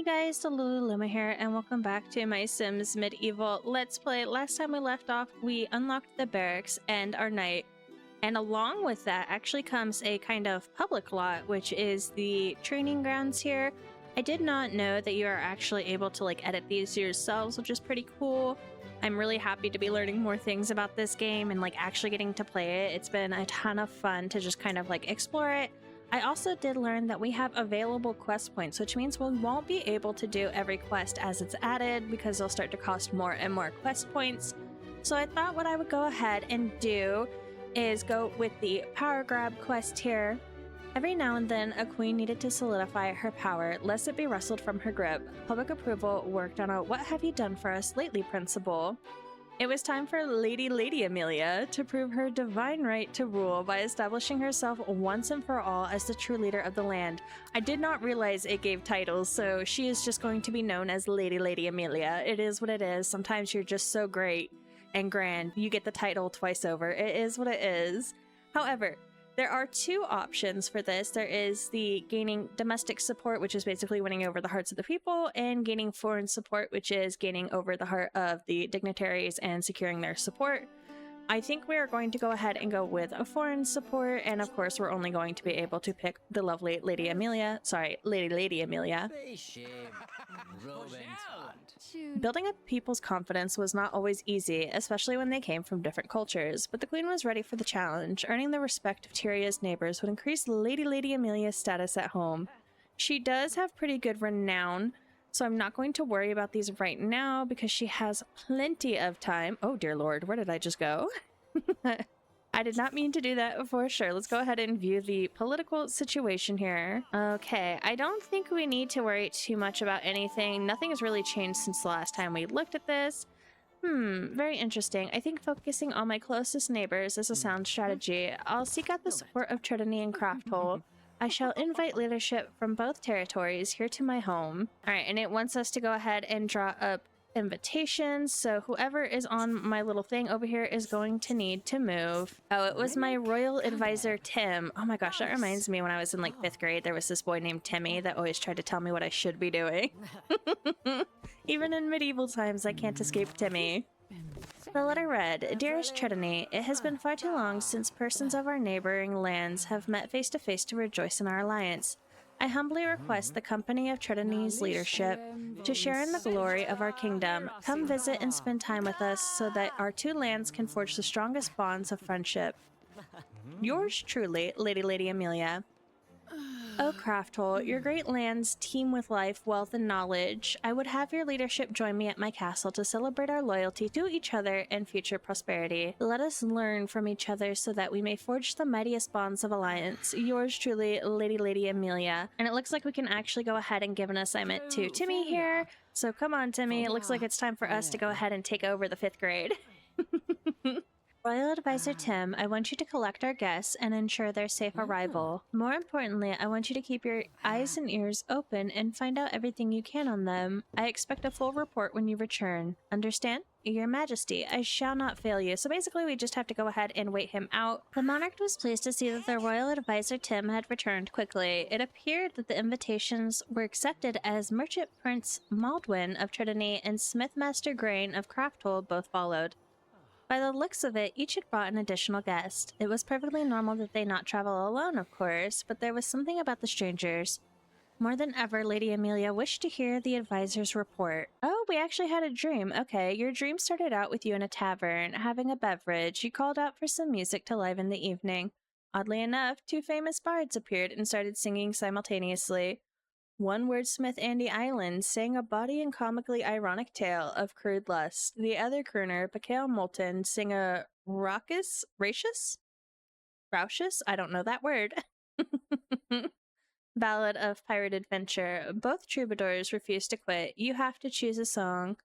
guys, the Lululuma here, and welcome back to my Sims Medieval Let's Play. Last time we left off, we unlocked the barracks and our knight, and along with that actually comes a kind of public lot, which is the training grounds here. I did not know that you are actually able to edit these yourselves, which is pretty cool. I'm really happy to be learning more things about this game and actually getting to play it. It's been a ton of fun to just kind of explore it. I also did learn that we have available quest points, which means we won't be able to do every quest as it's added because they'll start to cost more and more quest points. So I thought what I would go ahead and do is go with the power grab quest here. Every now and then, a queen needed to solidify her power lest it be wrestled from her grip. Public approval worked on a "what have you done for us lately" principle. It was time for Lady Amelia to prove her divine right to rule by establishing herself once and for all as the true leader of the land. I did not realize it gave titles, so she is just going to be known as Lady Amelia. It is what it is. Sometimes you're just so great and grand, you get the title twice over. It is what it is. However, there are two options for this. There is the gaining domestic support, which is basically winning over the hearts of the people, and gaining foreign support, which is gaining over the heart of the dignitaries and securing their support. I think we are going to go ahead and go with a foreign support, and of course we're only going to be able to pick the lovely Lady Amelia. Sorry, Lady Amelia. Building up people's confidence was not always easy, especially when they came from different cultures, but the queen was ready for the challenge. Earning the respect of Tyria's neighbors would increase Lady Amelia's status at home. She does have pretty good renown, so I'm not going to worry about these right now because she has plenty of time. Oh dear lord, where did I just go? I did not mean to do that for sure. Let's go ahead and view the political situation here. Okay, I don't think we need to worry too much about anything. Nothing has really changed since the last time we looked at this. Very interesting. I think focusing on my closest neighbors is a sound strategy. I'll seek out the support of Trinity and Crafthole. I shall invite leadership from both territories here to my home. Alright, and it wants us to go ahead and draw up invitations, so whoever is on my little thing over here is going to need to move. Oh, it was my royal advisor, Tim. Oh my gosh, that reminds me when I was in 5th grade, there was this boy named Timmy that always tried to tell me what I should be doing. Even in medieval times, I can't escape Timmy. The letter read, "Dearest Trinity, it has been far too long since persons of our neighboring lands have met face to face to rejoice in our alliance. I humbly request the company of Trinity's leadership to share in the glory of our kingdom. Come visit and spend time with us so that our two lands can forge the strongest bonds of friendship. Yours truly, Lady Amelia." Oh, Crafthole, your great lands teem with life, wealth, and knowledge. I would have your leadership join me at my castle to celebrate our loyalty to each other and future prosperity. Let us learn from each other so that we may forge the mightiest bonds of alliance. Yours truly, Lady Amelia. And it looks like we can actually go ahead and give an assignment to Timmy here. So come on, Timmy. It looks like it's time for us to go ahead and take over the 5th grade. Royal Advisor Tim, I want you to collect our guests and ensure their safe arrival. More importantly, I want you to keep your eyes and ears open and find out everything you can on them. I expect a full report when you return. Understand? Your Majesty, I shall not fail you. So basically we just have to go ahead and wait him out. The monarch was pleased to see that the Royal Advisor Tim had returned quickly. It appeared that the invitations were accepted as Merchant Prince Maldwin of Trinity and Smithmaster Grain of Crafthole both followed. By the looks of it, each had brought an additional guest. It was perfectly normal that they not travel alone, of course, but there was something about the strangers. More than ever, Lady Amelia wished to hear the advisor's report. Oh, we actually had a dream. Okay, your dream started out with you in a tavern, having a beverage. You called out for some music to liven the evening. Oddly enough, two famous bards appeared and started singing simultaneously. One wordsmith, Andy Island, sang a bawdy and comically ironic tale of crude lust. The other crooner, Mikhail Moulton, sang a raucous? I don't know that word. Ballad of pirate adventure. Both troubadours refused to quit. You have to choose a song.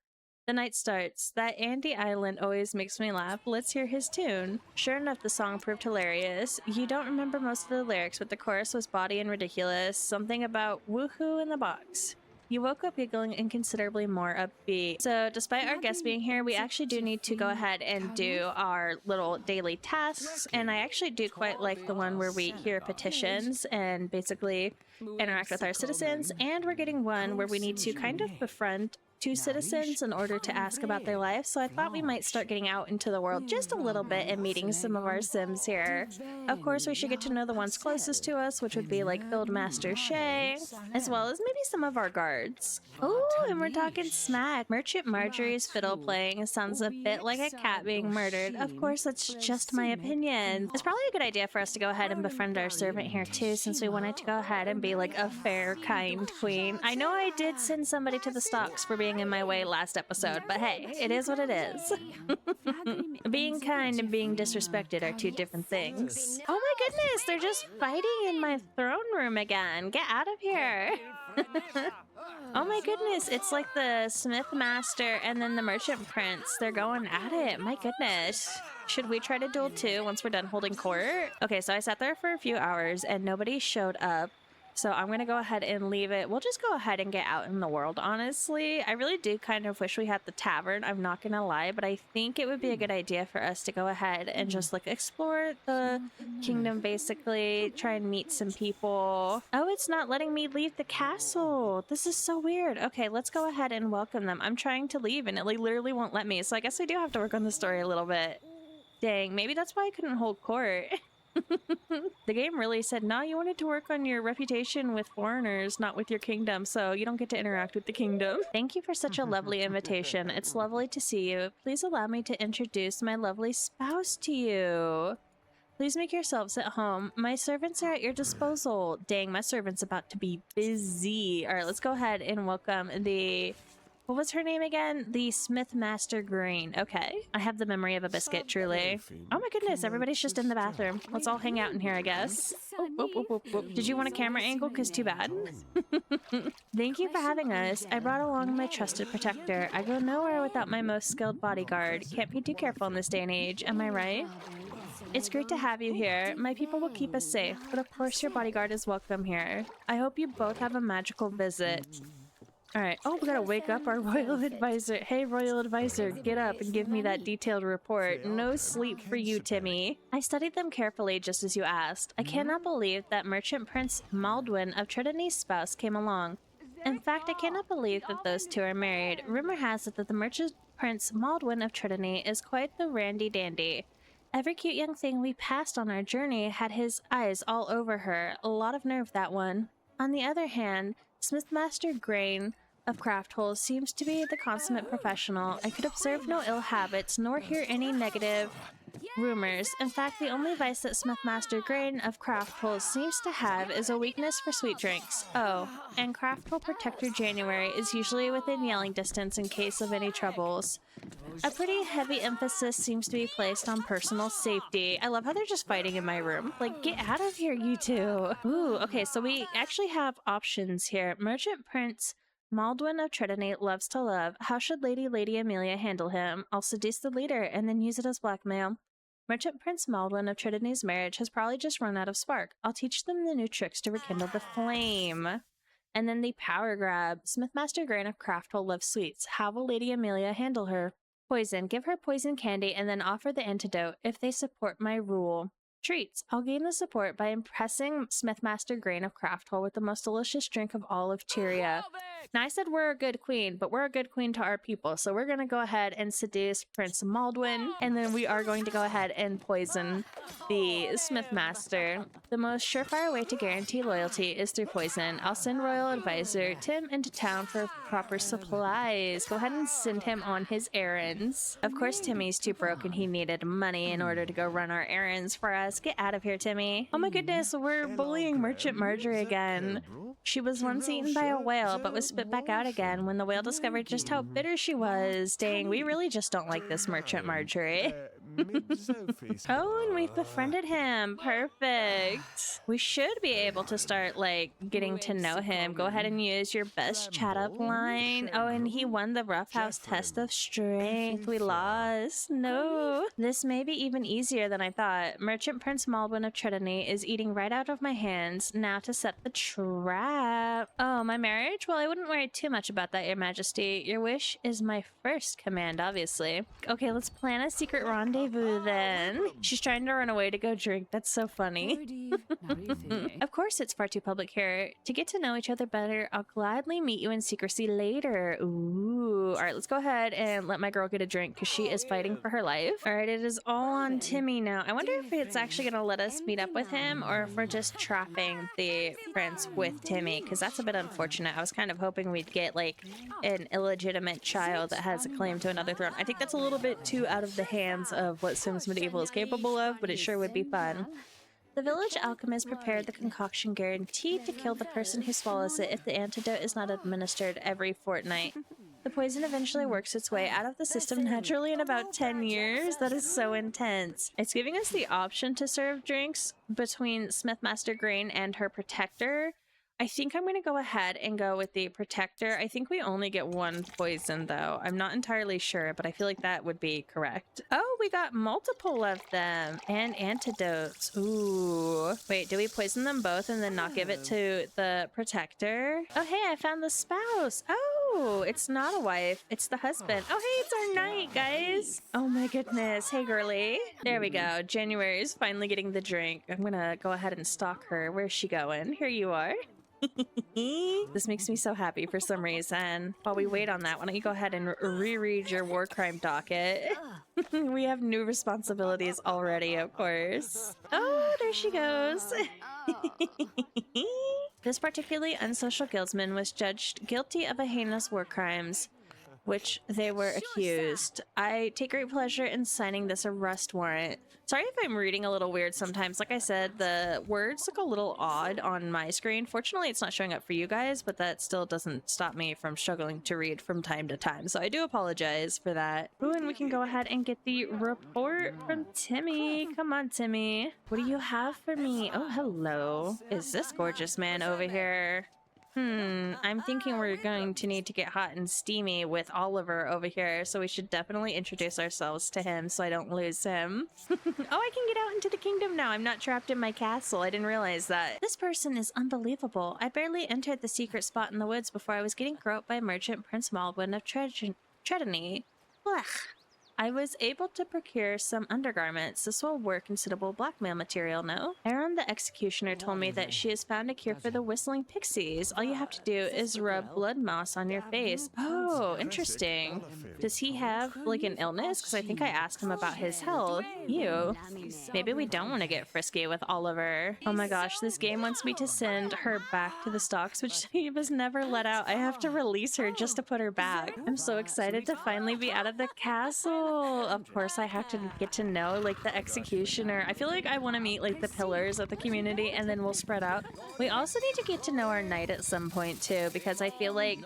The night starts. That Andy Island always makes me laugh. Let's hear his tune. Sure enough, the song proved hilarious. You don't remember most of the lyrics, but the chorus was bawdy and ridiculous. Something about woohoo in the box. You woke up giggling and considerably more upbeat. So despite our guests being here, we actually do need to go ahead and do our little daily tasks. And I actually do quite like the one where we hear petitions and basically interact with our citizens. And we're getting one where we need to kind of befriend two citizens in order to ask about their life. So I thought we might start getting out into the world just a little bit and meeting some of our Sims here. Of course, we should get to know the ones closest to us, which would be like Buildmaster Shay, as well as maybe some of our guards. Oh, and we're talking smack. Merchant Marjorie's fiddle playing sounds a bit like a cat being murdered. Of course, that's just my opinion. It's probably a good idea for us to go ahead and befriend our servant here too, since we wanted to go ahead and be like a fair, kind queen. I know I did send somebody to the stocks for being in my way last episode, but hey, it is what it is. Being kind and being disrespected are two different things. Oh my goodness, they're just fighting in my throne room again. Get out of here. Oh my goodness, it's like the Smith Master and then the Merchant Prince. They're going at it. My goodness. Should we try to duel too once we're done holding court? Okay, so I sat there for a few hours and nobody showed up. So I'm going to go ahead and leave it. We'll just go ahead and get out in the world, honestly. I really do kind of wish we had the tavern, I'm not going to lie, but I think it would be a good idea for us to go ahead and just like explore the kingdom, basically, try and meet some people. Oh, it's not letting me leave the castle. This is so weird. Okay, let's go ahead and welcome them. I'm trying to leave and it like literally won't let me. So I guess I do have to work on the story a little bit. Dang, maybe that's why I couldn't hold court. The game really said, no, you wanted to work on your reputation with foreigners, not with your kingdom, so you don't get to interact with the kingdom. Thank you for such a lovely invitation. It's lovely to see you. Please allow me to introduce my lovely spouse to you. Please make yourselves at home. My servants are at your disposal. Dang, my servant's about to be busy. All right, let's go ahead and welcome the... What was her name again? The Smith Master Green. Okay. I have the memory of a biscuit, truly. Oh my goodness, everybody's just in the bathroom. Let's all hang out in here, I guess. Did you want a camera angle? Because too bad. Thank you for having us. I brought along my trusted protector. I go nowhere without my most skilled bodyguard. Can't be too careful in this day and age, am I right? It's great to have you here. My people will keep us safe, but of course your bodyguard is welcome here. I hope you both have a magical visit. Alright, oh, we gotta wake up our royal advisor. Hey, royal advisor, get up and give me that detailed report. No sleep for you, Timmy. I studied them carefully, just as you asked. I cannot believe that Merchant Prince Maldwin of Trinity's spouse came along. In fact, I cannot believe that those two are married. Rumor has it that the Merchant Prince Maldwin of Trinity is quite the randy-dandy. Every cute young thing we passed on our journey had his eyes all over her. A lot of nerve, that one. On the other hand, Smithmaster Grain of Crafthole seems to be the consummate professional. I could observe no ill habits, nor hear any negative rumors. In fact, the only vice that Smithmaster Grain of Crafthole seems to have is a weakness for sweet drinks. Oh, and Crafthole Protector January is usually within yelling distance in case of any troubles. A pretty heavy emphasis seems to be placed on personal safety. I love how they're just fighting in my room. Like, get out of here, you two. Ooh, okay, so we actually have options here. Merchant Prince Maldwin of Trinity loves to love. How should Lady Amelia handle him? I'll seduce the leader and then use it as blackmail. Merchant Prince Maldwin of Trinity's marriage has probably just run out of spark. I'll teach them the new tricks to rekindle the flame. And then the power grab. Smithmaster Grain of Crafthole loves sweets. How will Lady Amelia handle her? Poison. Give her poison candy and then offer the antidote if they support my rule. Treats. I'll gain the support by impressing Smithmaster Grain of Crafthole with the most delicious drink of all of Tyria. Now, I said we're a good queen, but we're a good queen to our people, so we're going to go ahead and seduce Prince Maldwin, and then we are going to go ahead and poison the Smithmaster. The most surefire way to guarantee loyalty is through poison. I'll send Royal Advisor Tim into town for proper supplies. Go ahead and send him on his errands. Of course, Timmy's too broke and he needed money in order to go run our errands for us. Get out of here, Timmy. Oh my goodness, we're bullying Merchant Marjorie again. She was once eaten by a whale, but was spit back out again when the whale discovered just how bitter she was. Dang, we really just don't like this Merchant Marjorie. Oh, and we've befriended him. Perfect. We should be able to start, like, getting to know him. Go ahead and use your best chat up line. Oh, and he won the roughhouse test of strength. We lost. No. This may be even easier than I thought. Merchant Prince Malwyn of Tredony is eating right out of my hands. Now to set the trap. Oh, my marriage? Well, I wouldn't worry too much about that, Your Majesty. Your wish is my first command, obviously. Okay, let's plan a secret rendezvous then. She's trying to run away to go drink. That's so funny. Of course, it's far too public here. To get to know each other better, I'll gladly meet you in secrecy later. Ooh. All right, let's go ahead and let my girl get a drink because she is fighting for her life. All right, it is all on Timmy now. I wonder if it's actually going to let us meet up with him or if we're just trapping the prince with Timmy, because that's a bit unfortunate. I was kind of hoping we'd get like an illegitimate child that has a claim to another throne. I think that's a little bit too out of the hands of what Sims Medieval is capable of, but it sure would be fun. The village alchemist prepared the concoction guaranteed to kill the person who swallows it if the antidote is not administered every fortnight. The poison eventually works its way out of the system naturally in about 10 years. That is so intense. It's giving us the option to serve drinks between Smithmaster Grain and her protector. I think I'm going to go ahead and go with the protector. I think we only get one poison though. I'm not entirely sure, but I feel like that would be correct. Oh, we got multiple of them and antidotes. Ooh. Wait, do we poison them both and then not give it to the protector? Oh, hey, I found the spouse. Oh, it's not a wife. It's the husband. Oh, hey, it's our knight, guys. Oh my goodness. Hey, girly. There we go. January is finally getting the drink. I'm going to go ahead and stalk her. Where's she going? Here you are. This makes me so happy for some reason. While we wait on that, why don't you go ahead and reread your war crime docket? We have new responsibilities already, of course. Oh, there she goes. This particularly unsocial guildsman was judged guilty of a heinous war crimes, which they were accused. I take great pleasure in signing this arrest warrant. Sorry if I'm reading a little weird sometimes. Like I said, the words look a little odd on my screen. Fortunately, it's not showing up for you guys, but that still doesn't stop me from struggling to read from time to time. So I do apologize for that. Ooh, and we can go ahead and get the report from Timmy. Come on, Timmy. What do you have for me? Oh, hello. Is this gorgeous man over here? I'm thinking we're going to need to get hot and steamy with Oliver over here, so we should definitely introduce ourselves to him so I don't lose him. Oh, I can get out into the kingdom now. I'm not trapped in my castle. I didn't realize that. This person is unbelievable. I barely entered the secret spot in the woods before I was getting groped by Merchant Prince Malwyn of Tredony. Blech. I was able to procure some undergarments. This will work in suitable blackmail material, no? Aaron the Executioner told me that she has found a cure for the whistling pixies. All you have to do is rub blood moss on your face. Oh, interesting. Does he have, like, an illness? Because I think I asked him about his health. Ew. Maybe we don't want to get frisky with Oliver. Oh my gosh, this game wants me to send her back to the stocks, which she was never let out. I have to release her just to put her back. I'm so excited to finally be out of the castle. Of course, I have to get to know, like, the executioner. I feel like I want to meet, like, the pillars of the community, and then we'll spread out. We also need to get to know our knight at some point, too, because I feel like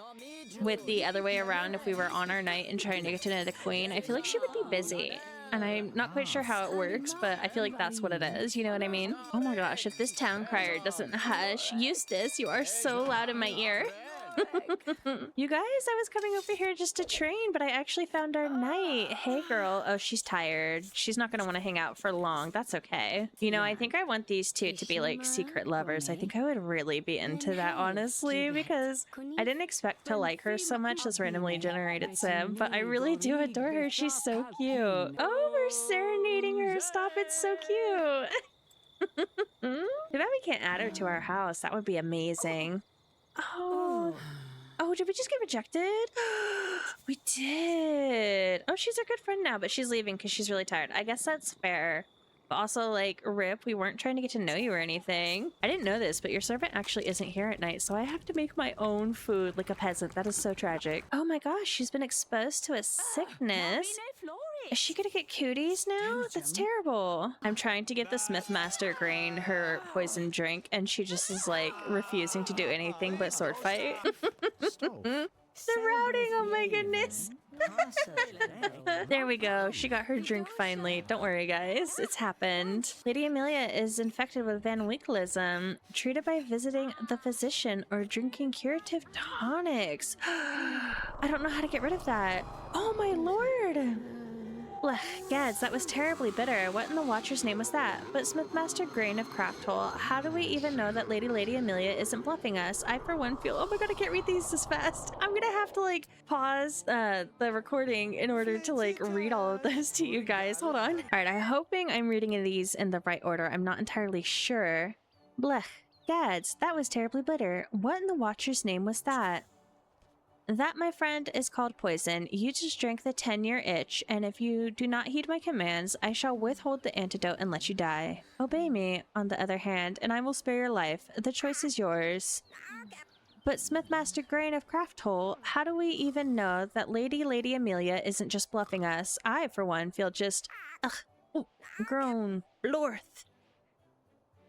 with the other way around, if we were on our knight and trying to get to know the queen, I feel like she would be busy. And I'm not quite sure how it works, but I feel like that's what it is, you know what I mean? Oh my gosh, if this town crier doesn't hush. Eustace, you are so loud in my ear. You guys, I was coming over here just to train, but I actually found our knight. Hey girl. Oh, she's tired. She's not gonna want to hang out for long. That's okay. You know, I think I want these two to be like secret lovers. I think I would really be into that, honestly, because I didn't expect to like her so much as randomly generated sim, but I really do adore her. She's so cute. Oh, we're serenading her. Stop, it's so cute. Too bad we can't add her to our house. That would be amazing. Oh. Oh, did we just get rejected? We did. Oh, she's our good friend now, but she's leaving because she's really tired. I guess that's fair. But also, like, rip, we weren't trying to get to know you or anything. I didn't know this, but your servant actually isn't here at night, so I have to make my own food like a peasant. That is so tragic. Oh my gosh, she's been exposed to a sickness. Is she gonna get cooties now? That's terrible. I'm trying to get the Smithmaster Grain her poison drink, and she just is like refusing to do anything but sword fight. The routing, oh my goodness. There we go. She got her drink finally. Don't worry, guys. It's happened. Lady Amelia is infected with Van Winkleism. Treated by visiting the physician or drinking curative tonics. I don't know how to get rid of that. Oh my lord. Blech, Gads, that was terribly bitter. What in the Watcher's name was that? But Smithmaster Grain of Crafthole, how do we even know that Lady Amelia isn't bluffing us? I, for one, feel... Oh my god, I can't read these this fast. I'm gonna have to, like, pause the recording in order to, like, read all of this to you guys. Hold on. Alright, I'm hoping I'm reading these in the right order. I'm not entirely sure. Blech, Gads, that was terribly bitter. What in the Watcher's name was that? That, my friend, is called poison. You just drank the 10-year itch, and if you do not heed my commands, I shall withhold the antidote and let you die. Obey me, on the other hand, and I will spare your life. The choice is yours. But Smithmaster Grain of Crafthole, how do we even know that Lady Amelia isn't just bluffing us? I, for one, feel just... groan. Blorth.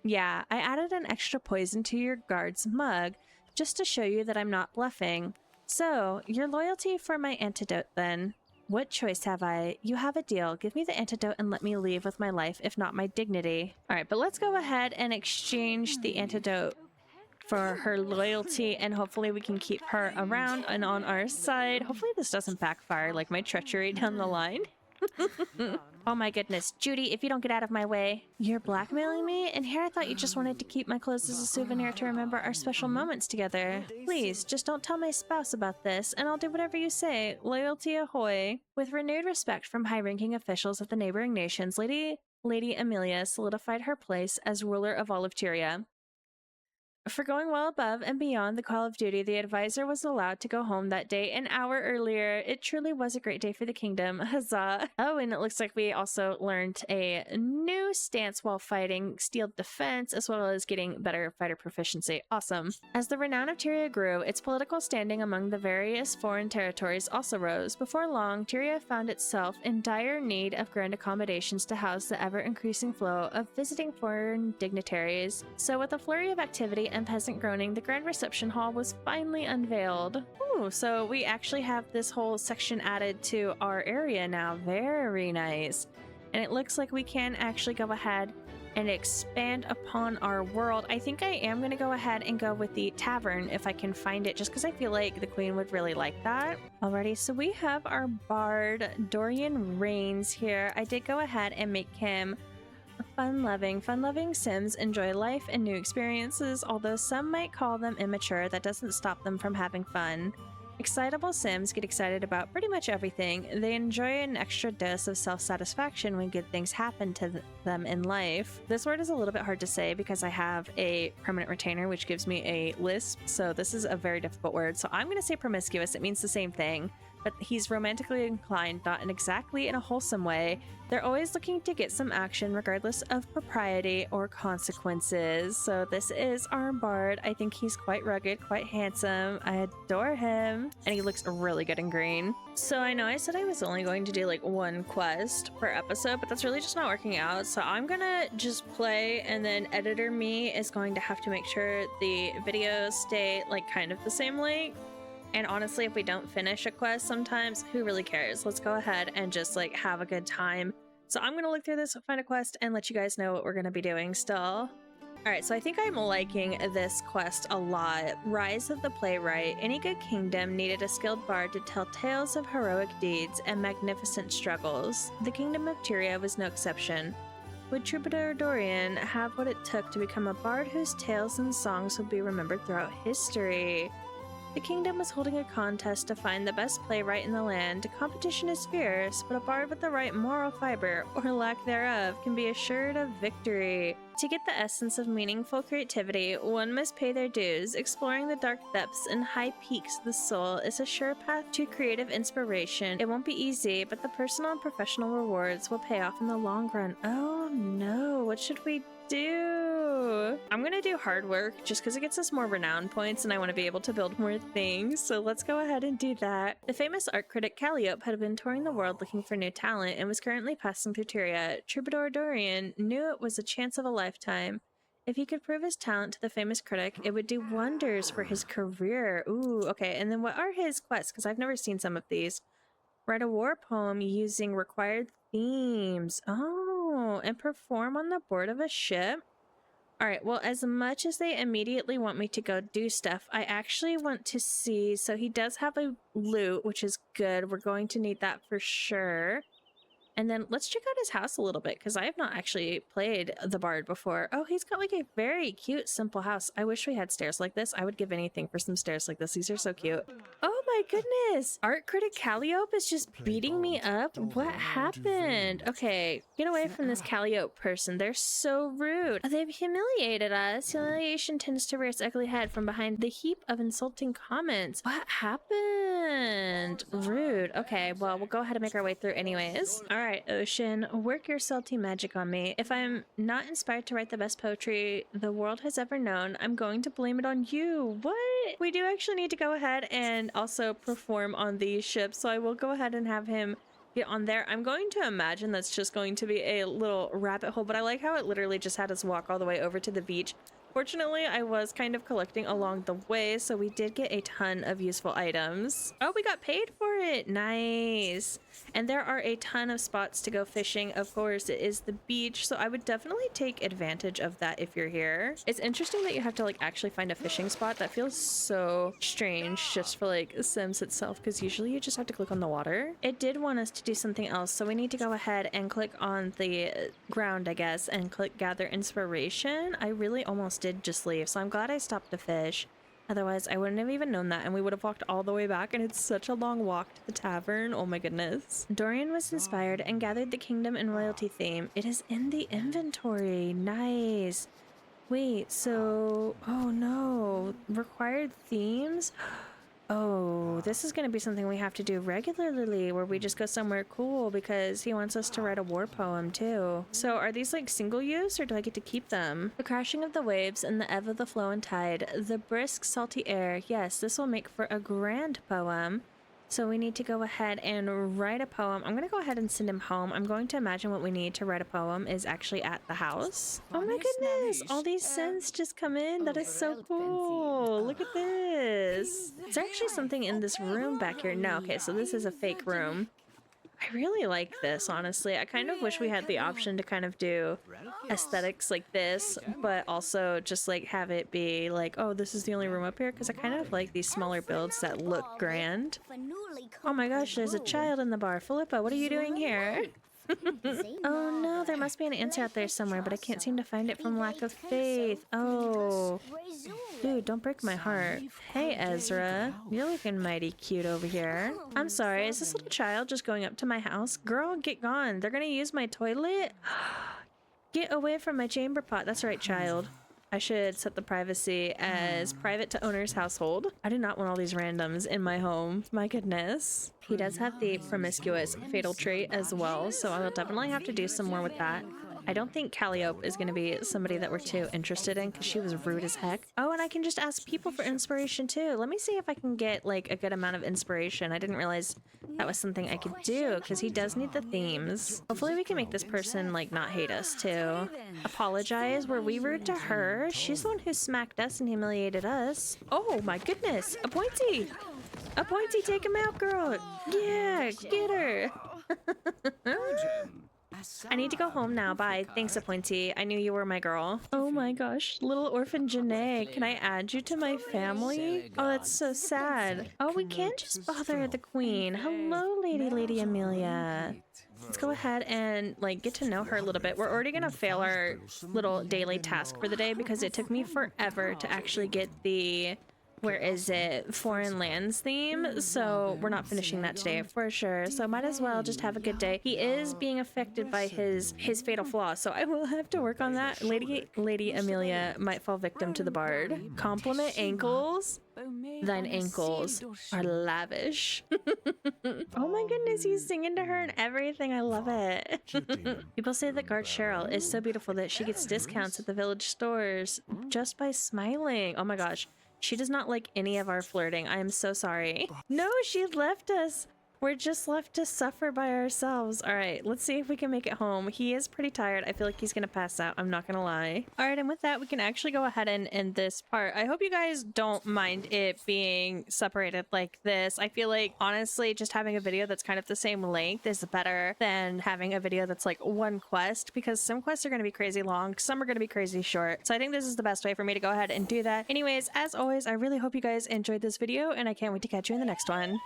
Yeah, I added an extra poison to your guard's mug, just to show you that I'm not bluffing. So, your loyalty for my antidote then. What choice have I? You have a deal. Give me the antidote and let me leave with my life, if not my dignity. Alright, but let's go ahead and exchange the antidote for her loyalty, and hopefully we can keep her around and on our side. Hopefully this doesn't backfire like my treachery down the line. Oh my goodness, Judy, if you don't get out of my way. You're blackmailing me? And here I thought you just wanted to keep my clothes as a souvenir to remember our special moments together. Please, just don't tell my spouse about this, and I'll do whatever you say. Loyalty ahoy. With renewed respect from high-ranking officials of the neighboring nations, Lady Amelia solidified her place as ruler of all of Tyria. For going well above and beyond the call of duty, the advisor was allowed to go home that day an hour earlier. It truly was a great day for the kingdom. Huzzah. Oh, and it looks like we also learned a new stance while fighting steel defense, as well as getting better fighter proficiency. Awesome. As the renown of Tyria grew, its political standing among the various foreign territories also rose. Before long, Tyria found itself in dire need of grand accommodations to house the ever-increasing flow of visiting foreign dignitaries. So with a flurry of activity and peasant groaning, the grand reception hall was finally unveiled. Ooh, so we actually have this whole section added to our area now. Very nice. And it looks like we can actually go ahead and expand upon our world. I think I am going to go ahead and go with the tavern if I can find it, just because I feel like the queen would really like that. Alrighty, so we have our bard, Dorian Rains here. I did go ahead and make him fun-loving Sims enjoy life and new experiences. Although some might call them immature, that doesn't stop them from having fun. Excitable Sims get excited about pretty much everything. They enjoy an extra dose of self-satisfaction when good things happen to them in life. This word is a little bit hard to say because I have a permanent retainer which gives me a lisp, so this is a very difficult word. So I'm going to say promiscuous. It means the same thing, but he's romantically inclined, not exactly in a wholesome way. They're always looking to get some action regardless of propriety or consequences. So this is our bard. I think he's quite rugged, quite handsome. I adore him. And he looks really good in green. So I know I said I was only going to do like one quest per episode, but that's really just not working out. So I'm gonna just play, and then editor me is going to have to make sure the videos stay like kind of the same length. And honestly, if we don't finish a quest sometimes, who really cares? Let's go ahead and just like have a good time. So I'm gonna look through this, find a quest, and let you guys know what we're gonna be doing still. Alright, so I think I'm liking this quest a lot. Rise of the Playwright. Any good kingdom needed a skilled bard to tell tales of heroic deeds and magnificent struggles. The kingdom of Tyria was no exception. Would Troubadour Dorian have what it took to become a bard whose tales and songs will be remembered throughout history? The kingdom was holding a contest to find the best playwright in the land. The competition is fierce, but a bard with the right moral fiber, or lack thereof, can be assured of victory. To get the essence of meaningful creativity, one must pay their dues. Exploring the dark depths and high peaks of the soul is a sure path to creative inspiration. It won't be easy, but the personal and professional rewards will pay off in the long run. Oh no, what should we do? I'm gonna do hard work just because it gets us more renown points and I want to be able to build more things, so let's go ahead and do that. The famous art critic Calliope had been touring the world looking for new talent and was currently passing through Tyria. Troubadour Dorian knew it was a chance of a lifetime. If he could prove his talent to the famous critic, it would do wonders for his career. Ooh, okay. And then what are his quests? Because I've never seen some of these. Write a war poem using required themes. Oh, and perform on the board of a ship. All right, well, as much as they immediately want me to go do stuff, I actually want to see. So he does have a loot, which is good. We're going to need that for sure. And then let's check out his house a little bit, because I have not actually played the Bard before. Oh, he's got like a very cute, simple house. I wish we had stairs like this. I would give anything for some stairs like this. These are so cute. Oh my goodness! Art critic Calliope is just beating me up? What happened? Okay, get away from this Calliope person. They're so rude. They've humiliated us. Humiliation tends to rear its ugly head from behind the heap of insulting comments. What happened? Rude. Okay, well, we'll go ahead and make our way through anyways. All right, Ocean, work your salty magic on me. If I'm not inspired to write the best poetry the world has ever known, I'm going to blame it on you. What? We do actually need to go ahead and also perform on these ships, so I will go ahead and have him get on there. I'm going to imagine that's just going to be a little rabbit hole, but I like how it literally just had us walk all the way over to the beach. Fortunately, I was kind of collecting along the way, so we did get a ton of useful items. Oh, we got paid for it. Nice. And there are a ton of spots to go fishing. Of course, it is the beach, so I would definitely take advantage of that if you're here. It's interesting that you have to like actually find a fishing spot. That feels so strange just for like Sims itself, because usually you just have to click on the water. It did want us to do something else, so we need to go ahead and click on the ground, I guess, and click gather inspiration. I really almost did just leave, so I'm glad I stopped to fish. Otherwise, I wouldn't have even known that, and we would have walked all the way back, and it's such a long walk to the tavern. Oh my goodness. Dorian was inspired and gathered the kingdom and royalty theme. It is in the inventory. Nice. Wait, so... oh no. Required themes? Oh, this is going to be something we have to do regularly, where we just go somewhere cool because he wants us to write a war poem too. So are these like single use, or do I get to keep them? The crashing of the waves and the ebb of the flow and tide, the brisk salty air. Yes, this will make for a grand poem. So we need to go ahead and write a poem. I'm going to go ahead and send him home. I'm going to imagine what we need to write a poem is actually at the house. Oh my goodness, all these scents just come in. That is so cool. Look at this. Is there actually something in this room back here? No, okay, so this is a fake room. I really like this, honestly. I kind of wish we had the option to kind of do aesthetics like this, but also just like have it be like, oh, this is the only room up here, because I kind of like these smaller builds that look grand. Oh my gosh, there's a child in the bar. Philippa, what are you doing here? Oh no, there must be an answer out there somewhere, but I can't seem to find it from lack of faith. Oh. Dude, don't break my heart. Hey, Ezra. You're looking mighty cute over here. I'm sorry, is this little child just going up to my house? Girl, get gone. They're gonna use my toilet? Get away from my chamber pot. That's right, child. I should set the privacy as private to owner's household. I do not want all these randoms in my home. My goodness. He does have the promiscuous fatal trait as well, so I will definitely have to do some more with that. I don't think Calliope is going to be somebody that we're too interested in, because she was rude as heck. Oh, and I can just ask people for inspiration too. Let me see if I can get like a good amount of inspiration. I didn't realize that was something I could do, because he does need the themes. Hopefully we can make this person like not hate us too. Apologize. Were we rude to her? She's the one who smacked us and humiliated us. Oh my goodness. Appointee. Appointee, take him out, girl. Yeah, get her. I need to go home now. Bye. Thanks, Appointee. I knew you were my girl. Oh my gosh. Little orphan Janae. Can I add you to my family? Oh, that's so sad. Oh, we can't just bother the queen. Hello, Lady Amelia. Let's go ahead and like get to know her a little bit. We're already gonna fail our little daily task for the day, because it took me forever to actually get the... where is it? Foreign lands theme. So we're not finishing that today for sure. So might as well just have a good day. He is being affected by his fatal flaw, so I will have to work on that. Lady Amelia might fall victim to the bard. Compliment ankles. Thine ankles are lavish. Oh my goodness, he's singing to her and everything. I love it. People say that Guard Cheryl is so beautiful that she gets discounts at the village stores just by smiling. Oh my gosh. She does not like any of our flirting. I am so sorry. No, she left us. We're just left to suffer by ourselves. All right, let's see if we can make it home. He is pretty tired. I feel like he's gonna pass out. I'm not gonna lie. All right, and with that, we can actually go ahead and end this part. I hope you guys don't mind it being separated like this. I feel like, honestly, just having a video that's kind of the same length is better than having a video that's like one quest, because some quests are gonna be crazy long, some are gonna be crazy short. So I think this is the best way for me to go ahead and do that. Anyways, as always, I really hope you guys enjoyed this video, and I can't wait to catch you in the next one.